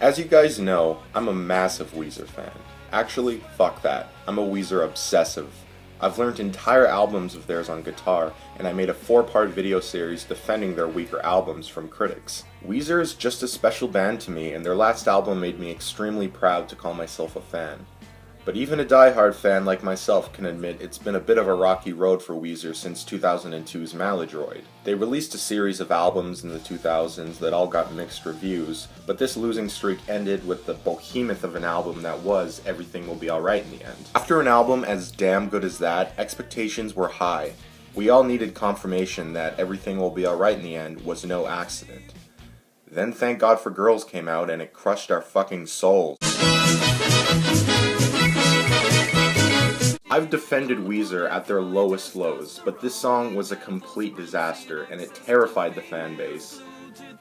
As you guys know, I'm a massive Weezer fan. Actually, fuck that. I'm a Weezer obsessive. I've learned entire albums of theirs on guitar, and I made a 4-part video series defending their weaker albums from critics. Weezer is just a special band to me, and their last album made me extremely proud to call myself a fan. But even a die-hard fan like myself can admit it's been a bit of a rocky road for Weezer since 2002's Maladroit. They released a series of albums in the 2000s that all got mixed reviews, but this losing streak ended with the behemoth of an album that was Everything Will Be Alright in the end. After an album as damn good as that, expectations were high. We all needed confirmation that Everything Will Be Alright in the end was no accident. Then Thank God for Girls came out and it crushed our fucking souls. I've defended Weezer at their lowest lows, but this song was a complete disaster, and it terrified the fan base.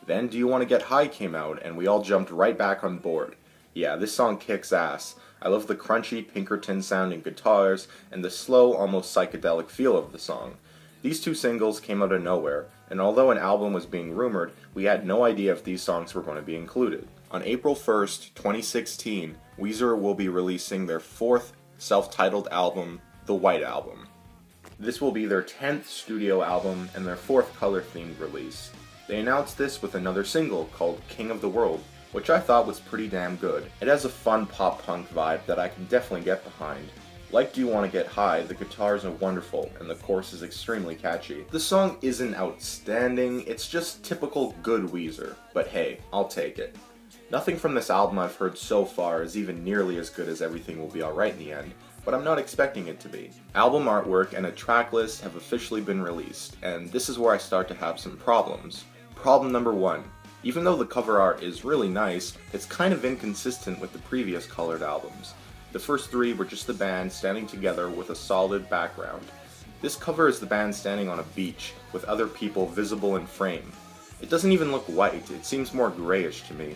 Then Do You Want to Get High came out, and we all jumped right back on board. Yeah, this song kicks ass. I love the crunchy Pinkerton sounding guitars, and the slow, almost psychedelic feel of the song. These two singles came out of nowhere, and although an album was being rumored, we had no idea if these songs were going to be included. On April 1st, 2016, Weezer will be releasing their 4th self-titled album, The White Album. This will be their 10th studio album and their 4th color-themed release. They announced this with another single called King of the World, which I thought was pretty damn good. It has a fun pop-punk vibe that I can definitely get behind. Like Do You Want to Get High, the guitars are wonderful and the chorus is extremely catchy. The song isn't outstanding, it's just typical good Weezer, but hey, I'll take it. Nothing from this album I've heard so far is even nearly as good as Everything Will Be Alright in the end, but I'm not expecting it to be. Album artwork and a track list have officially been released, and this is where I start to have some problems. Problem number 1. Even though the cover art is really nice, it's kind of inconsistent with the previous colored albums. The first 3 were just the band standing together with a solid background. This cover is the band standing on a beach, with other people visible in frame. It doesn't even look white, it seems more grayish to me.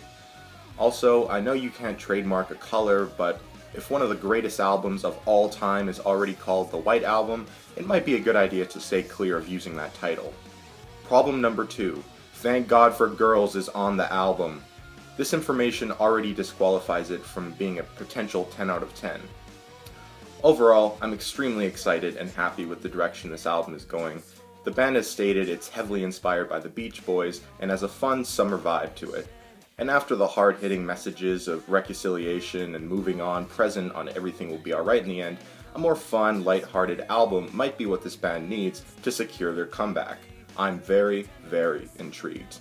Also, I know you can't trademark a color, but if one of the greatest albums of all time is already called The White Album, it might be a good idea to stay clear of using that title. Problem number 2. Thank God for Girls is on the album. This information already disqualifies it from being a potential 10 out of 10. Overall, I'm extremely excited and happy with the direction this album is going. The band has stated it's heavily inspired by the Beach Boys and has a fun summer vibe to it. And after the hard-hitting messages of reconciliation and moving on present on Everything Will Be Alright in the end, a more fun, light-hearted album might be what this band needs to secure their comeback. I'm very, very intrigued.